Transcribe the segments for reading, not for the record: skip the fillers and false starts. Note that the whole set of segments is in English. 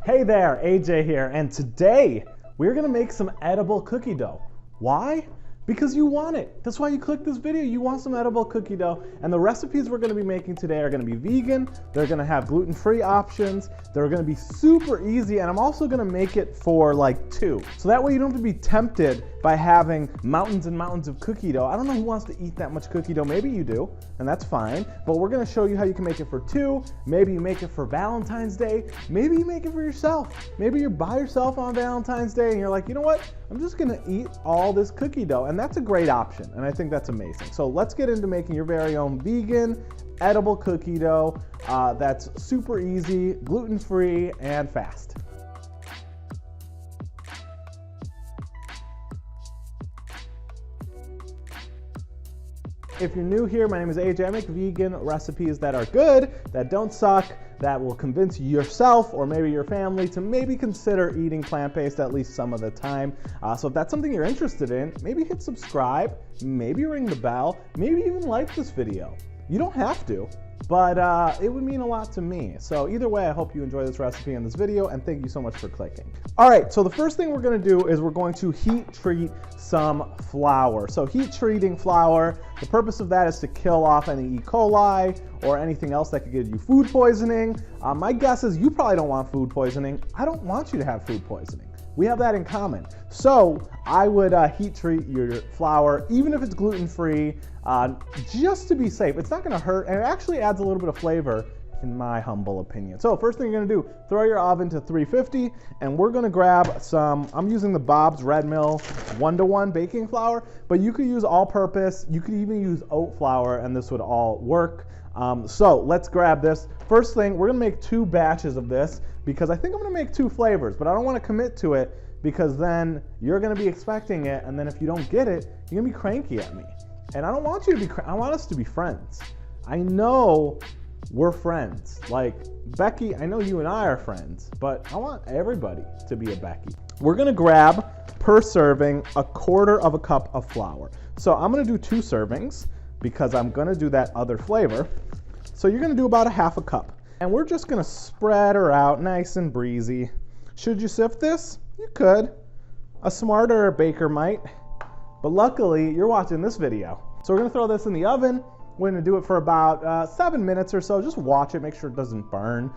Hey there, AJ here, and today we're gonna make some edible cookie dough. Why? Because you want it. That's why you clicked this video. You want some edible cookie dough. And the recipes we're gonna be making today are gonna be vegan. They're gonna have gluten-free options. They're gonna be super easy, and I'm also gonna make it for like 2. So that way you don't have to be tempted by having mountains and mountains of cookie dough. I don't know who wants to eat that much cookie dough. Maybe you do, and that's fine. But we're gonna show you how you can make it for 2. Maybe you make it for Valentine's Day. Maybe you make it for yourself. Maybe you're by yourself on Valentine's Day and you're like, you know what? I'm just gonna eat all this cookie dough. And that's a great option, and I think that's amazing. So let's get into making your very own vegan, edible cookie dough that's super easy, gluten-free, and fast. If you're new here, my name is AJ. I make vegan recipes that are good, that don't suck, that will convince yourself or maybe your family to maybe consider eating plant-based at least some of the time. So if that's something you're interested in, maybe hit subscribe, maybe ring the bell, maybe even like this video. You don't have to, but it would mean a lot to me. So either way, I hope you enjoy this recipe and this video, and thank you so much for clicking. All right, so the first thing we're gonna do is we're going to heat treat some flour. So heat treating flour, the purpose of that is to kill off any E. coli or anything else that could give you food poisoning. My guess is you probably don't want food poisoning. I don't want you to have food poisoning. We have that in common. So I would heat treat your flour, even if it's gluten-free, just to be safe. It's not gonna hurt, and it actually adds a little bit of flavor, in my humble opinion. So first thing you're gonna do, throw your oven to 350, and we're gonna grab some, I'm using the Bob's Red Mill 1-to-1 baking flour, but you could use all-purpose, you could even use oat flour, and this would all work. So let's grab this. First thing, we're gonna make 2 batches of this, because I think I'm gonna make 2 flavors, but I don't wanna commit to it, because then you're gonna be expecting it, and then if you don't get it, you're gonna be cranky at me. And I don't want you to be, I want us to be friends. I know we're friends. Like, Becky, I know you and I are friends, but I want everybody to be a Becky. We're gonna grab, per serving, 1/4 cup of flour. So I'm gonna do 2 servings, because I'm gonna do that other flavor. So you're gonna do about 1/2 cup. And we're just gonna spread her out nice and breezy. Should you sift this? You could. A smarter baker might. But luckily, you're watching this video. So we're gonna throw this in the oven. We're gonna do it for about 7 minutes or so. Just watch it, make sure it doesn't burn.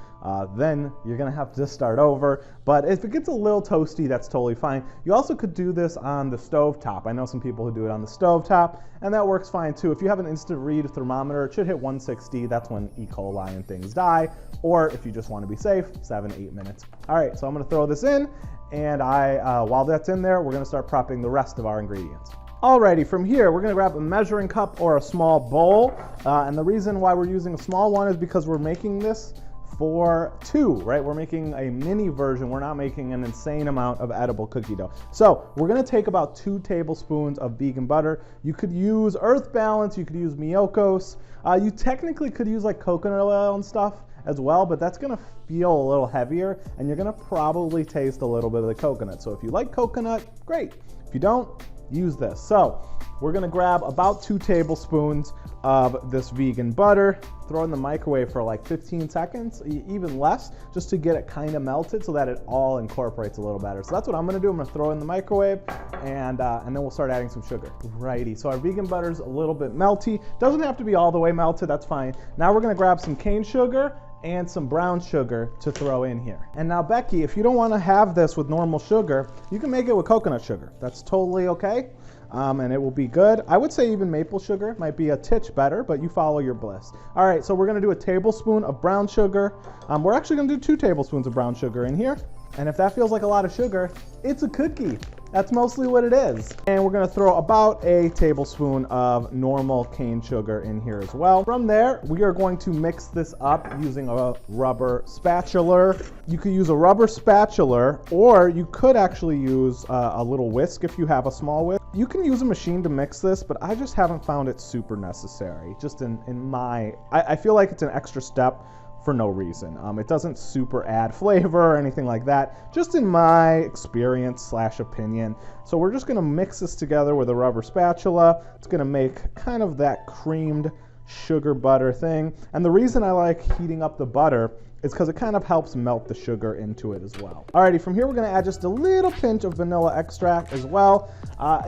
Then you're gonna have to start over. But if it gets a little toasty, that's totally fine. You also could do this on the stove top. I know some people who do it on the stove top, and that works fine too. If you have an instant read thermometer, it should hit 160. That's when E. coli and things die. Or if you just wanna be safe, 7-8 minutes. All right, so I'm gonna throw this in, and while that's in there, we're gonna start prepping the rest of our ingredients. Alrighty, from here, we're gonna grab a measuring cup or a small bowl. And the reason why we're using a small one is because we're making this for 2, right? We're making a mini version. We're not making an insane amount of edible cookie dough. So we're gonna take about 2 tablespoons of vegan butter. You could use Earth Balance, you could use Miyokos. You technically could use like coconut oil and stuff as well, but that's gonna feel a little heavier, and you're gonna probably taste a little bit of the coconut. So if you like coconut, great. If you don't, use this. So we're gonna grab about 2 tablespoons of this vegan butter, throw it in the microwave for like 15 seconds, even less, just to get it kind of melted so that it all incorporates a little better. So that's what I'm gonna do. I'm gonna throw it in the microwave, and then we'll start adding some sugar. Righty, so our vegan butter's a little bit melty. Doesn't have to be all the way melted, that's fine. Now we're gonna grab some cane sugar and some brown sugar to throw in here. And now, Becky, if you don't want to have this with normal sugar, you can make it with coconut sugar. That's totally okay, and it will be good. I would say even maple sugar might be a titch better, but you follow your bliss. All right, so we're gonna do a tablespoon of brown sugar. We're actually gonna do 2 tablespoons of brown sugar in here. And if that feels like a lot of sugar, it's a cookie. That's mostly what it is. And we're gonna throw about a tablespoon of normal cane sugar in here as well. From there, we are going to mix this up using a rubber spatula. You could use a rubber spatula, or you could actually use a little whisk if you have a small whisk. You can use a machine to mix this, but I just haven't found it super necessary. Just I feel like it's an extra step for no reason. It doesn't super add flavor or anything like that, just in my experience / opinion. So we're just gonna mix this together with a rubber spatula. It's gonna make kind of that creamed sugar butter thing. And the reason I like heating up the butter is because it kind of helps melt the sugar into it as well. Alrighty, from here we're gonna add just a little pinch of vanilla extract as well.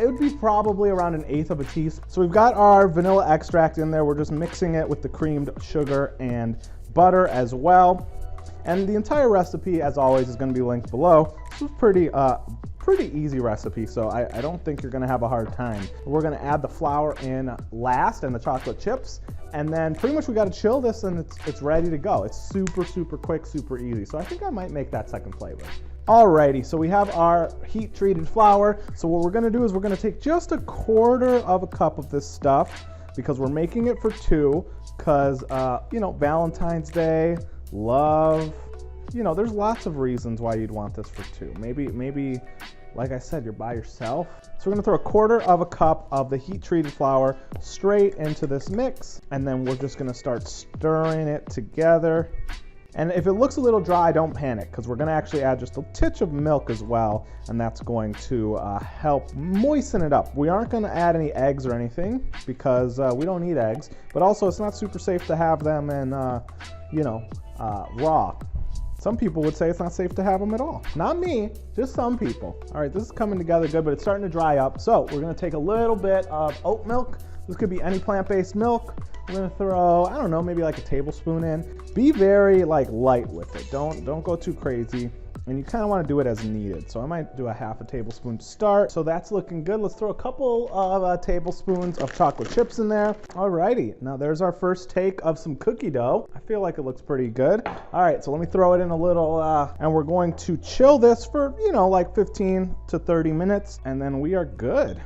It would be probably around 1/8 of a teaspoon. So we've got our vanilla extract in there. We're just mixing it with the creamed sugar and butter as well. And the entire recipe, as always, is going to be linked below. This is pretty easy recipe, so I don't think you're going to have a hard time. We're going to add the flour in last and the chocolate chips, and then pretty much we got to chill this and it's ready to go. It's super quick, super easy. So I think I might make that second flavor. Alrighty, so we have our heat treated flour. So what we're going to do is we're going to take just 1/4 of a cup of this stuff because we're making it for 2 because, you know, Valentine's Day, love, you know, there's lots of reasons why you'd want this for 2. Maybe, like I said, you're by yourself. So we're gonna throw 1/4 of a cup of the heat treated flour straight into this mix, and then we're just gonna start stirring it together. And if it looks a little dry, don't panic, because we're gonna actually add just a titch of milk as well, and that's going to help moisten it up. We aren't gonna add any eggs or anything, because we don't need eggs, but also it's not super safe to have them in, you know, raw. Some people would say it's not safe to have them at all. Not me, just some people. All right, this is coming together good, but it's starting to dry up. So we're gonna take a little bit of oat milk. This could be any plant-based milk. We're gonna throw, I don't know, maybe like a tablespoon in. Be very like light with it. Don't go too crazy. And you kind of want to do it as needed. So I might do 1/2 tablespoon to start. So that's looking good. Let's throw a couple of tablespoons of chocolate chips in there. Alrighty, now there's our first take of some cookie dough. I feel like it looks pretty good. All right, so let me throw it in a little, and we're going to chill this for, you know, like 15 to 30 minutes, and then we are good.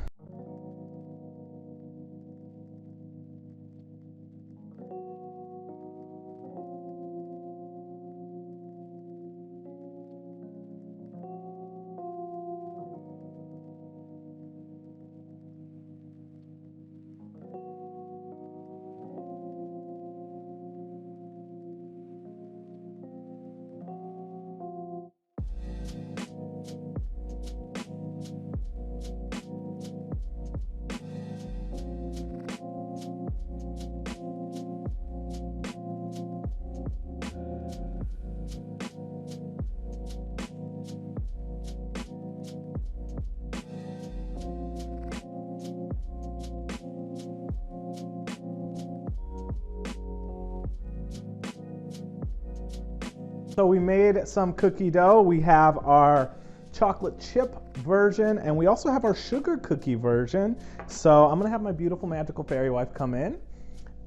So we made some cookie dough. We have our chocolate chip version, and we also have our sugar cookie version. So I'm gonna have my beautiful magical fairy wife come in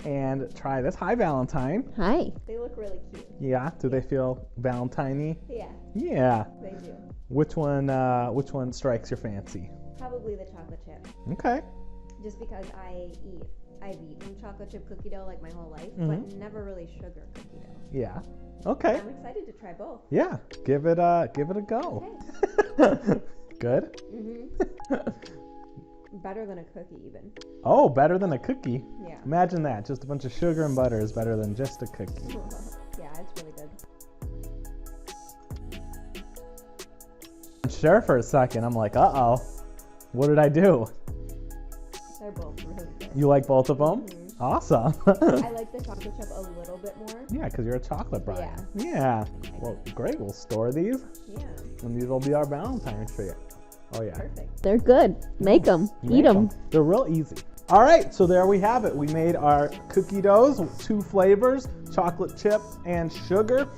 and try this. Hi, Valentine. Hi. They look really cute. Yeah, do they feel Valentine-y? Yeah. Yeah. They do. Which one strikes your fancy? Probably the chocolate chip. Okay. Just because I've eaten chocolate chip cookie dough like my whole life, but never really sugar cookie dough. Yeah. Okay. I'm excited to try both. Yeah. Give it a go. Okay. Good? Better than a cookie even. Oh, better than a cookie? Yeah. Imagine that. Just a bunch of sugar and butter is better than just a cookie. Yeah, it's really good. Sure, for a second, I'm like, uh-oh. What did I do? They're both really good. You like both of them? Awesome. I like the chocolate chip a little bit more. Yeah, because you're a chocolate bride. Yeah. Yeah. Well, great. We'll store these. Yeah. And these will be our Valentine's treat. Oh, yeah. Perfect. They're good. Make them. Eat them. They're real easy. All right, so there we have it. We made our cookie doughs, 2 flavors, chocolate chip and sugar.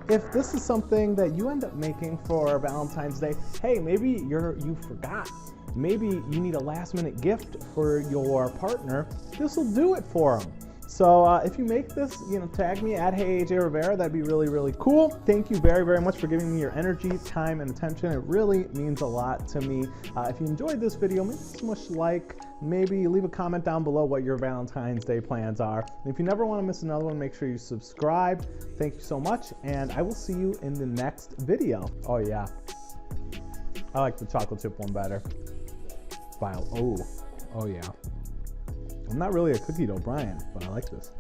If this is something that you end up making for Valentine's Day, hey, maybe you forgot. Maybe you need a last-minute gift for your partner. This will do it for them. So if you make this, tag me at HeyAJ_Rivera. That'd be really, really cool. Thank you very, very much for giving me your energy, time, and attention. It really means a lot to me. If you enjoyed this video, maybe smush like, maybe leave a comment down below what your Valentine's Day plans are. And if you never want to miss another one, make sure you subscribe. Thank you so much, and I will see you in the next video. Oh yeah, I like the chocolate chip one better. Oh yeah. I'm not really a cookie dough Brian, but I like this.